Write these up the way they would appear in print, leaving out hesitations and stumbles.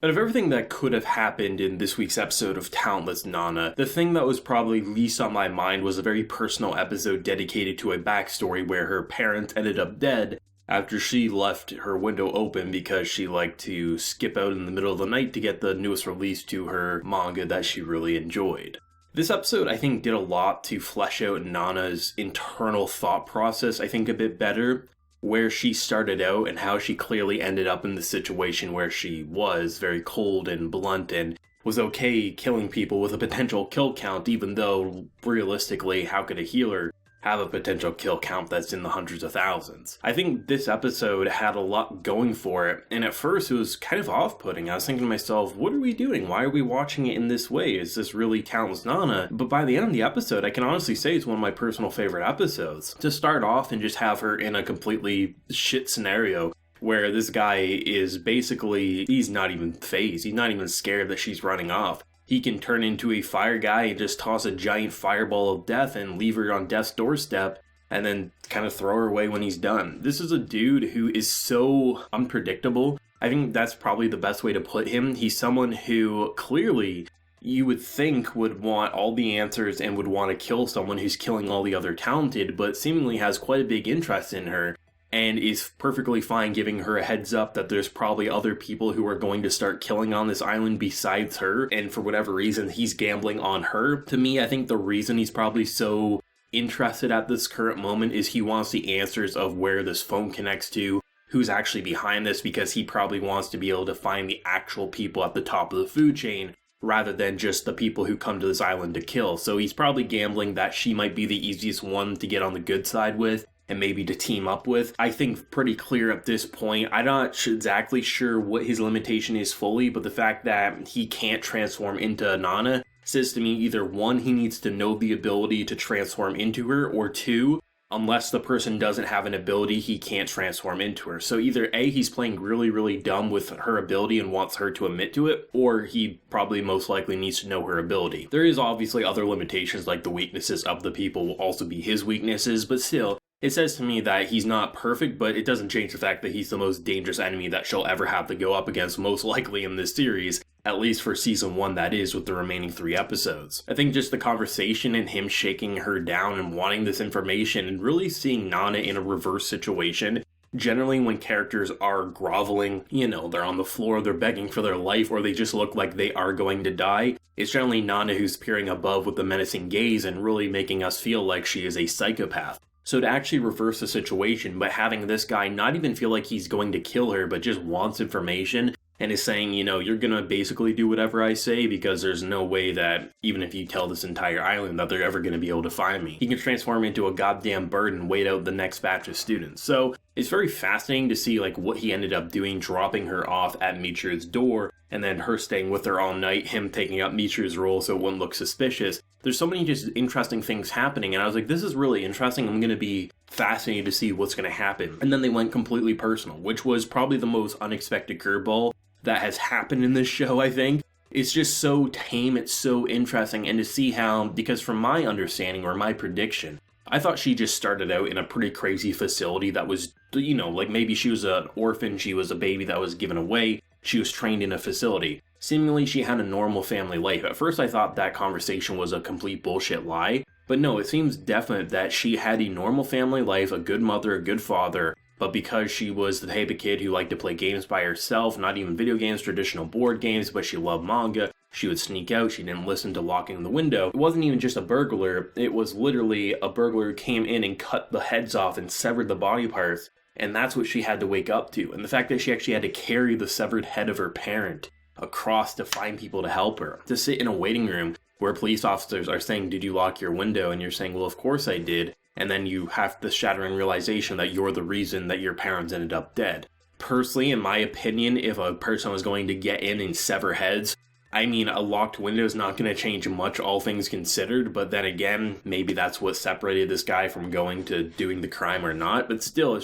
Out of everything that could have happened in this week's episode of Talentless Nana, the thing that was probably least on my mind was a very personal episode dedicated to a backstory where her parents ended up dead after she left her window open because she liked to skip out in the middle of the night to get the newest release to her manga that she really enjoyed. This episode, I think, did a lot to flesh out Nana's internal thought process, I think, a bit better. Where she started out and how she clearly ended up in the situation where she was very cold and blunt and was okay killing people with a potential kill count, even though realistically, how could a healer have a potential kill count that's in the hundreds of thousands? I think this episode had a lot going for it, and at first it was kind of off-putting. I was thinking to myself, what are we doing? Why are we watching it in this way? Is this really Talentless Nana? But by the end of the episode, I can honestly say it's one of my personal favorite episodes. To start off and just have her in a completely shit scenario where this guy is basically, he's not even fazed. He's not even scared that she's running off. He can turn into a fire guy and just toss a giant fireball of death and leave her on death's doorstep and then kind of throw her away when he's done. This is a dude who is so unpredictable. I think that's probably the best way to put him. He's someone who clearly you would think would want all the answers and would want to kill someone who's killing all the other talented, but seemingly has quite a big interest in her. And is perfectly fine giving her a heads up that there's probably other people who are going to start killing on this island besides her, and for whatever reason, he's gambling on her. To me, I think the reason he's probably so interested at this current moment is he wants the answers of where this phone connects to, who's actually behind this, because he probably wants to be able to find the actual people at the top of the food chain, rather than just the people who come to this island to kill. So he's probably gambling that she might be the easiest one to get on the good side with, and maybe to team up with. I think pretty clear at this point. I'm not exactly sure what his limitation is fully, but the fact that he can't transform into Nana says to me either one, he needs to know the ability to transform into her, or two, unless the person doesn't have an ability, he can't transform into her. So either A, he's playing really, really dumb with her ability and wants her to admit to it, or he probably most likely needs to know her ability. There is obviously other limitations, like the weaknesses of the people will also be his weaknesses, but still, it says to me that he's not perfect, but it doesn't change the fact that he's the most dangerous enemy that she'll ever have to go up against, most likely in this series, at least for season 1 that is, with the remaining 3 episodes. I think just the conversation and him shaking her down and wanting this information and really seeing Nana in a reverse situation. Generally when characters are groveling, they're on the floor, they're begging for their life, or they just look like they are going to die, it's generally Nana who's peering above with a menacing gaze and really making us feel like she is a psychopath. So to actually reverse the situation, but having this guy not even feel like he's going to kill her, but just wants information, and is saying, you're gonna basically do whatever I say because there's no way that, even if you tell this entire island, that they're ever gonna be able to find me. He can transform into a goddamn bird and wait out the next batch of students. So it's very fascinating to see what he ended up doing, dropping her off at Michiru's door, and then her staying with her all night, him taking up Michiru's role so it wouldn't look suspicious. There's so many just interesting things happening, and I was like, this is really interesting. I'm going to be fascinated to see what's going to happen. And then they went completely personal, which was probably the most unexpected curveball that has happened in this show, I think. It's just so tame, it's so interesting, and to see how, because from my understanding or my prediction, I thought she just started out in a pretty crazy facility that was, maybe she was an orphan, she was a baby that was given away, she was trained in a facility. Seemingly she had a normal family life. At first I thought that conversation was a complete bullshit lie, but no, it seems definite that she had a normal family life, a good mother, a good father, but because she was the type of kid who liked to play games by herself, not even video games, traditional board games, but she loved manga, she would sneak out, she didn't listen to locking the window. It wasn't even just a burglar, it was literally a burglar who came in and cut the heads off and severed the body parts, and that's what she had to wake up to. And the fact that she actually had to carry the severed head of her parent across to find people to help her, to sit in a waiting room where police officers are saying, did you lock your window? And you're saying, well, of course I did. And then you have the shattering realization that you're the reason that your parents ended up dead. Personally, in my opinion, if a person was going to get in and sever heads, a locked window is not going to change much, all things considered, but then again, maybe that's what separated this guy from going to doing the crime or not, but still,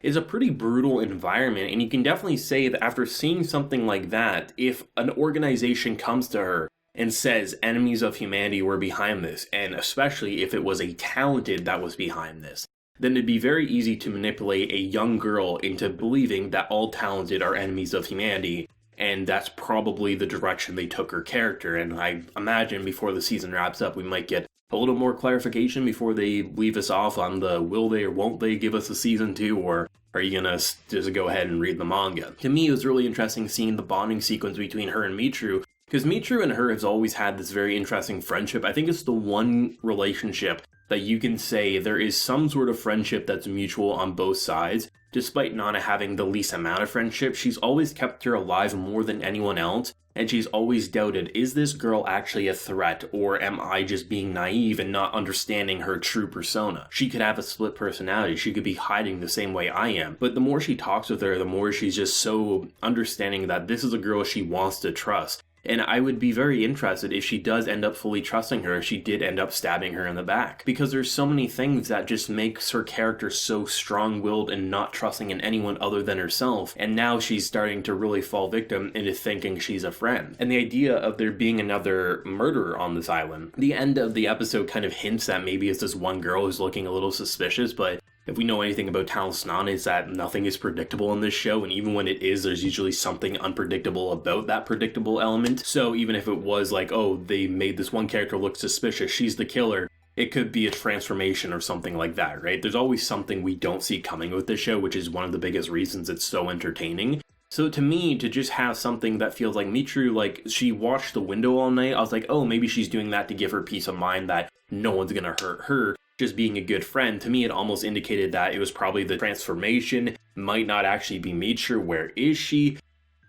it's a pretty brutal environment, and you can definitely say that after seeing something like that, if an organization comes to her and says enemies of humanity were behind this, and especially if it was a talented that was behind this, then it'd be very easy to manipulate a young girl into believing that all talented are enemies of humanity, and that's probably the direction they took her character. And I imagine before the season wraps up, we might get a little more clarification before they leave us off on the will they or won't they give us a season 2, or are you gonna just go ahead and read the manga? To me, it was really interesting seeing the bonding sequence between her and Mitru, because Mitru and her has always had this very interesting friendship. I think it's the one relationship that you can say there is some sort of friendship that's mutual on both sides. Despite Nana having the least amount of friendship, she's always kept her alive more than anyone else, and she's always doubted, is this girl actually a threat, or am I just being naive and not understanding her true persona? She could have a split personality, she could be hiding the same way I am, but the more she talks with her, the more she's just so understanding that this is a girl she wants to trust. And I would be very interested if she does end up fully trusting her, if she did end up stabbing her in the back. Because there's so many things that just makes her character so strong-willed and not trusting in anyone other than herself. And now she's starting to really fall victim into thinking she's a friend. And the idea of there being another murderer on this island. The end of the episode kind of hints that maybe it's this one girl who's looking a little suspicious, but if we know anything about Talentless Nana, it's that nothing is predictable in this show, and even when it is, there's usually something unpredictable about that predictable element. So even if it was like, oh, they made this one character look suspicious, she's the killer, it could be a transformation or something like that, right? There's always something we don't see coming with this show, which is one of the biggest reasons it's so entertaining. So to me, to just have something that feels like Mitru, like she watched the window all night, I was like, oh, maybe she's doing that to give her peace of mind that no one's gonna hurt her. Just being a good friend, to me it almost indicated that it was probably the transformation, might not actually be Mitru. Where is she?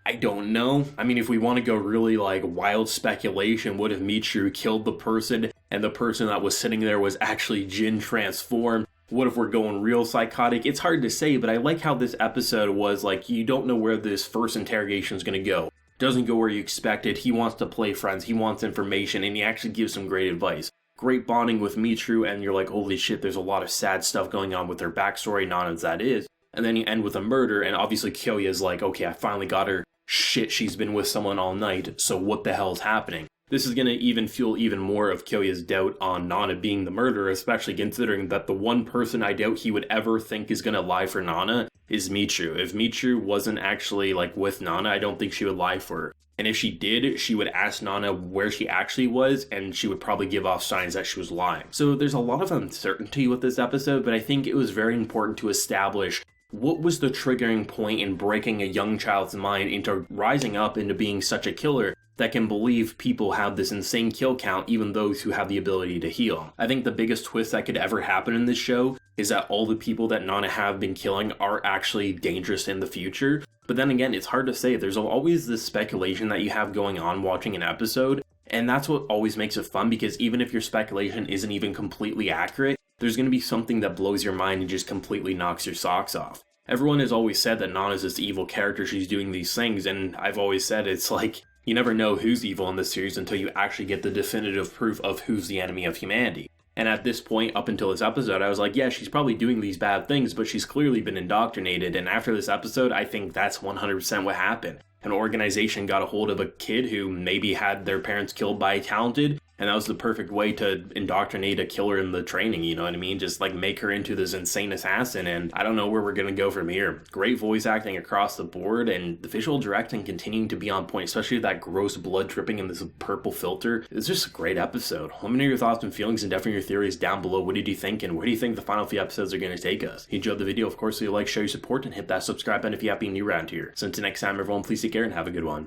I don't know. I mean, if we want to go really like wild speculation, what if Mitru killed the person and the person that was sitting there was actually Jin transformed? What if we're going real psychotic? It's hard to say, but I like how this episode was like, you don't know where this first interrogation is going to go. Doesn't go where you expected. He wants to play friends, he wants information, and he actually gives some great advice. Great bonding with Mitru, and you're like, holy shit, there's a lot of sad stuff going on with her backstory, not as that is. And then you end with a murder, and obviously Kyoya's like, okay, I finally got her. Shit, she's been with someone all night, so what the hell's happening? This is going to even fuel even more of Kyoya's doubt on Nana being the murderer, especially considering that the one person I doubt he would ever think is going to lie for Nana is Mitru. If Mitru wasn't actually like with Nana, I don't think she would lie for her. And if she did, she would ask Nana where she actually was, and she would probably give off signs that she was lying. So there's a lot of uncertainty with this episode, but I think it was very important to establish what was the triggering point in breaking a young child's mind into rising up into being such a killer that can believe people have this insane kill count, even those who have the ability to heal. I think the biggest twist that could ever happen in this show is that all the people that Nana have been killing are actually dangerous in the future. But then again, it's hard to say. There's always this speculation that you have going on watching an episode, and that's what always makes it fun, because even if your speculation isn't even completely accurate, there's going to be something that blows your mind and just completely knocks your socks off. Everyone has always said that Nana's this evil character, she's doing these things, and I've always said it's like, you never know who's evil in this series until you actually get the definitive proof of who's the enemy of humanity. And at this point, up until this episode, I was like, yeah, she's probably doing these bad things, but she's clearly been indoctrinated. And after this episode, I think that's 100% what happened. An organization got a hold of a kid who maybe had their parents killed by a talented, and that was the perfect way to indoctrinate a killer in the training, you know what I mean? Just like make her into this insane assassin, and I don't know where we're gonna go from here. Great voice acting across the board, and the visual directing continuing to be on point, especially that gross blood dripping in this purple filter. It's just a great episode. Let me know your thoughts and feelings, and definitely your theories down below. What did you think, and where do you think the final few episodes are gonna take us? If you enjoyed the video, of course, leave a like, show your support, and hit that subscribe button if you happen to be new around here. So until next time, everyone, please take care and have a good one.